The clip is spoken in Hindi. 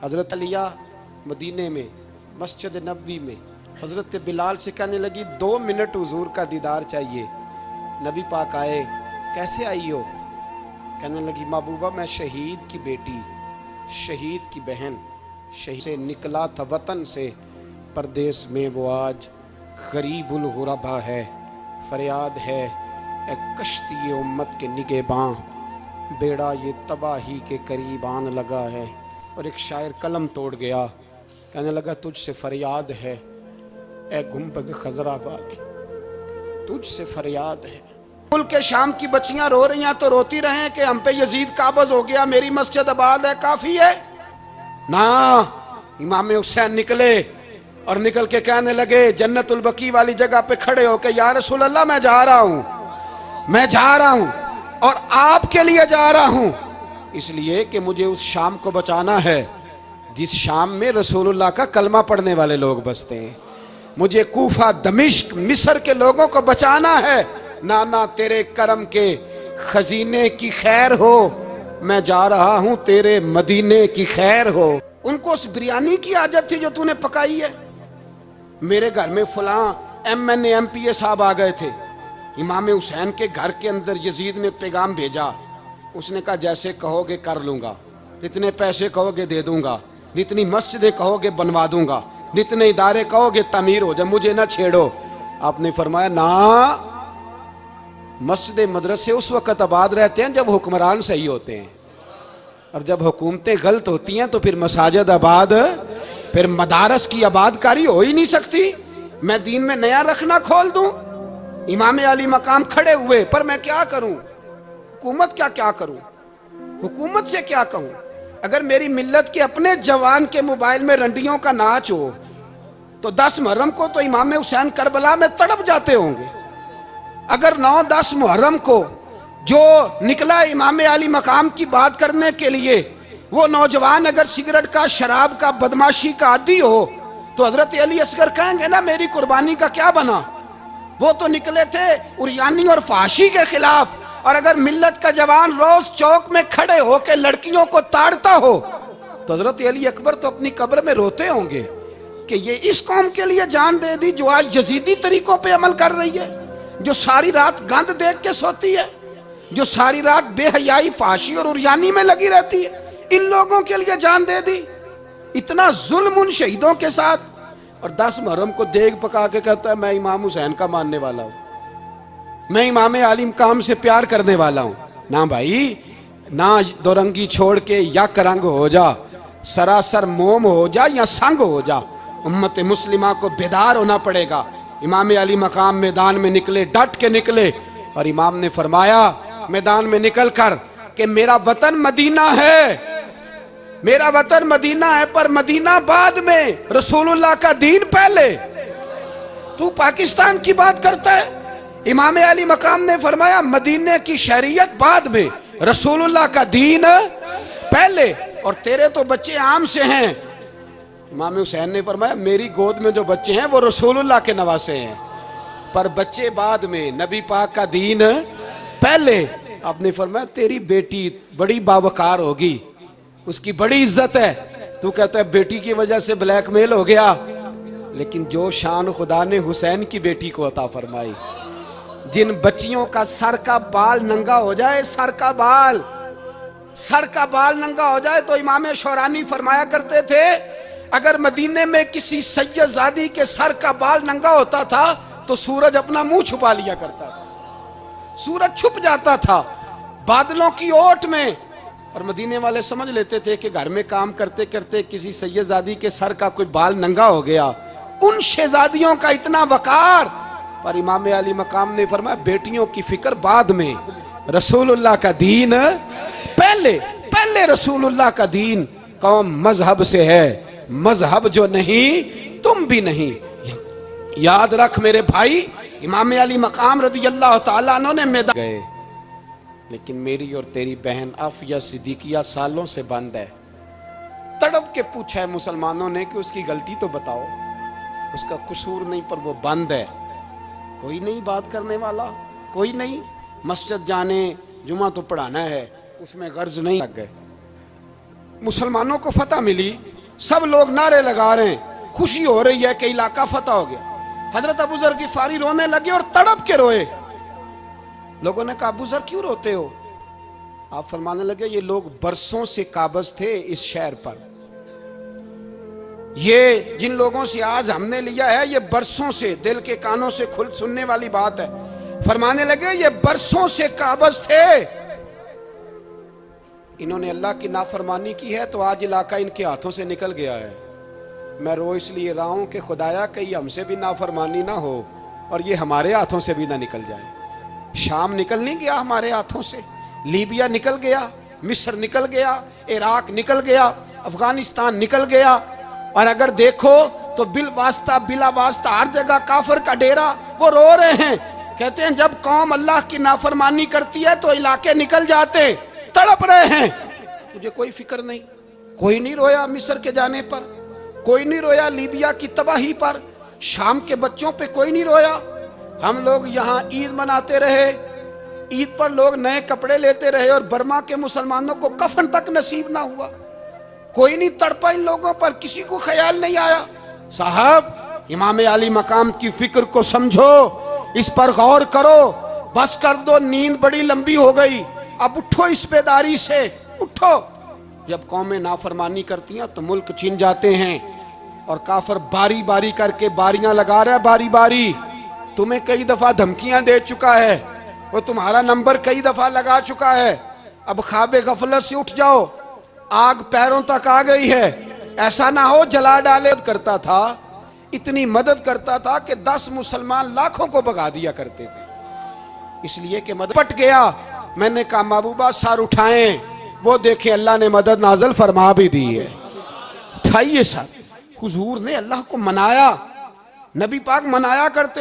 हज़रत अलिया मदीने में मस्जिद नबवी में हज़रत बिलाल से कहने लगी 2 मिनट हुजूर का दीदार चाहिए। नबी पाक आए, कैसे आई हो? कहने लगी महबूबा मैं शहीद की बेटी, शहीद की बहन, शहीद से निकला था वतन से, परदेश में वो आज गरीबुल गुरबा है। फरियाद है ए कश्ती उम्मत के निगेबां, बेड़ा ये तबाही के करीब आन लगा है। और एक शायर कलम तोड़ गया, कहने लगा तुझसे फरियाद है ए गुंबद खजरा वाली, तुझसे फरियाद है। मुल्क के शाम की बच्चियां रो रही हैं तो रोती रहें कि हम पे यजीद काबज हो गया, मेरी मस्जिद आबाद है, काफी है ना। इमाम हुसैन निकले और निकल के कहने लगे जन्नतुल बकी वाली जगह पे खड़े होके, या रसूल अल्लाह मैं जा रहा हूं, मैं जा रहा हूं और आपके लिए जा रहा हूं, इसलिए कि मुझे उस शाम को बचाना है जिस शाम में रसूलुल्लाह का कलमा पढ़ने वाले लोग बसते हैं। मुझे कूफा, दमिश्क, मिस्र के लोगों को बचाना है। नाना तेरे करम के खजीने की खैर हो, मैं जा रहा हूं तेरे मदीने की खैर हो। उनको उस बिरयानी की आदत थी जो तूने पकाई है। मेरे घर में फलां MNA MPA साहब आ गए थे, इमाम हुसैन के घर के अंदर यजीद ने पैगाम भेजा। उसने कहा जैसे कहोगे कर लूंगा, जितने पैसे कहोगे दे दूंगा, जितनी मस्जिदें कहोगे बनवा दूंगा, जितने इदारे कहोगे तमीर हो जाए, मुझे ना छेड़ो। आपने फरमाया ना, मस्जिद मदरसे उस वक़्त आबाद रहते हैं जब हुक्मरान सही होते हैं, और जब हुकूमतें गलत होती हैं तो फिर मसाजिद आबाद, फिर मदारस की आबादकारी हो ही नहीं सकती। मैं दीन में नया रखना खोल दूं? इमाम अली मकाम खड़े हुए, पर मैं क्या करूं? हुकूमत क्या करूं? हुकूमत से क्या कहूं? अगर मेरी मिल्लत के अपने जवान के मोबाइल में रंडियों का नाच हो तो 10 मुहर्रम को तो इमाम हुसैन करबला में तड़प जाते होंगे। अगर 9-10 मुहर्रम को जो निकला इमाम अली मकाम की बात करने के लिए, वो नौजवान अगर सिगरेट का, शराब का, बदमाशी का आदी हो तो हजरत अली असगर कहेंगे ना मेरी कुर्बानी का क्या बना? वो तो निकले थे उरियानी और फाशी के खिलाफ। और अगर मिल्लत का जवान रोज चौक में खड़े होकर लड़कियों को ताड़ता हो तो हजरत अली अकबर तो अपनी कब्र में रोते होंगे कि ये इस कौम के लिए जान दे दी जो आज यजीदी तरीकों पे अमल कर रही है, जो सारी रात गंद देख के सोती है, जो सारी रात बेहयाई, फाशी और उरियानी में लगी रहती है। इन लोगों के लिए जान दे दी, इतना जुल्म उन शहीदों के साथ। और 10 मुहर्रम को देग पका के कहता है मैं इमाम हुसैन का मानने वाला हूं, मैं इमाम अली मकाम से प्यार करने वाला हूं। ना भाई ना, दोरंगी छोड़ के यक रंग हो जा, सरासर मोम हो जा या संग हो जा, उम्मत मुस्लिमा को बेदार होना पड़ेगा। इमाम अली मकाम मैदान में निकले, डट के निकले, और इमाम ने फरमाया मैदान में निकल कर कि मेरा वतन मदीना है, मेरा वतन मदीना है, पर मदीना बाद में, रसूलुल्लाह का दीन पहले। तू पाकिस्तान की बात करता है? इमाम अली मकाम ने फरमाया मदीने की शरीयत बाद में, रसूलुल्लाह का दीन पहले, और तेरे तो बच्चे आम से हैं। इमाम हुसैन ने फरमाया मेरी गोद में जो बच्चे हैं वो रसूलुल्लाह के नवासे हैं, पर बच्चे बाद में, नबी पाक का दीन पहले। आपने फरमाया तेरी बेटी बड़ी बावकार होगी, उसकी बड़ी इज्जत है, तू कहता है बेटी की वजह से ब्लैकमेल हो गया। लेकिन जो शान खुदा ने हुसैन की बेटी को अता फरमाई, जिन बच्चियों का सर का बाल नंगा हो जाए, सर का बाल नंगा हो जाए, तो इमाम शौरानी फरमाया करते थे अगर मदीने में किसी सैयदजादी के सर का बाल नंगा होता था तो सूरज अपना मुंह छुपा लिया करता था, सूरज छुप जाता था बादलों की ओट में। और मदीने वाले समझ लेते थे कि घर में काम करते करते किसी सैयदजादी के सर का कोई बाल नंगा हो गया, उन शहजादियों का इतना वकार। पर इमाम अली मकाम ने फरमाया बेटियों की फिक्र बाद में, रसूलुल्लाह का दीन पहले, पहले रसूलुल्लाह का दीन। कौम मजहब से है, मजहब जो नहीं तुम भी नहीं। याद रख मेरे भाई, इमाम अली मकाम रज़ी अल्लाह ताला अन्हु ने मैदान गए, लेकिन मेरी और तेरी बहन आफिया सिद्दीकिया सालों से बंद है। तड़प के पूछा है मुसलमानों ने कि उसकी गलती तो बताओ, उसका कसूर नहीं, पर वो बंद है, कोई नहीं बात करने वाला, कोई नहीं। मस्जिद जाने, जुमा तो पढ़ाना है, उसमें गर्ज नहीं लग गए। मुसलमानों को फतह मिली, सब लोग नारे लगा रहे हैं, खुशी हो रही है कि इलाका फतह हो गया। हजरत अबू जर गिफारी रोने लगे और तड़प के रोए। लोगों ने कहा अबू जर क्यों रोते हो? आप फरमाने लगे ये लोग बरसों से काबज थे इस शहर पर, ये जिन लोगों से आज हमने लिया है ये बरसों से, दिल के कानों से खुल सुनने वाली बात है। फरमाने लगे ये बरसों से काबज थे, इन्होंने अल्लाह की नाफरमानी की है तो आज इलाका इनके हाथों से निकल गया है। मैं रो इसलिए रहा हूं कि खुदाया कहीं हमसे भी नाफरमानी ना हो और ये हमारे हाथों से भी ना निकल जाए। शाम निकल नहीं गया हमारे हाथों से, लीबिया निकल गया, मिस्र निकल गया, इराक निकल गया, अफगानिस्तान निकल गया। और अगर देखो तो बिला वास्ता हर जगह काफर का डेरा, वो रो रहे हैं, कहते हैं जब कौम अल्लाह की नाफरमानी करती है तो इलाके निकल जाते, तड़प रहे हैं। मुझे कोई फिक्र नहीं, कोई नहीं रोया मिस्र के जाने पर, कोई नहीं रोया लीबिया की तबाही पर, शाम के बच्चों पे कोई नहीं रोया। हम लोग यहाँ ईद मनाते रहे, ईद पर लोग नए कपड़े लेते रहे और बर्मा के मुसलमानों को कफन तक नसीब ना हुआ। कोई नहीं तड़पा इन लोगों पर, किसी को ख्याल नहीं आया। साहब इमाम आली मकाम की फिक्र को समझो, इस पर गौर करो, बस कर दो, नींद बड़ी लंबी हो गई, अब उठो इस बेदारी से, उठो। जब कौमें नाफरमानी करती हैं तो मुल्क छिन जाते हैं और काफर बारी बारी करके बारियां लगा रहा है, बारी बारी। तुम्हें कई दफा धमकियां दे चुका है, वो तुम्हारा नंबर कई दफा लगा चुका है। अब ख्वाबे गफलत से उठ जाओ, आग पैरों तक आ गई है, ऐसा ना हो जला डाले। करता था, इतनी मदद करता था कि 10 मुसलमान लाखों को भगा दिया करते थे, इसलिए कि मदद पट गया। मैंने कहा महबूबा सर उठाएं, वो देखे अल्लाह ने मदद नाजल फरमा भी दी है। उठाइए सर। हुजूर ने अल्लाह को मनाया, नबी पाक मनाया करते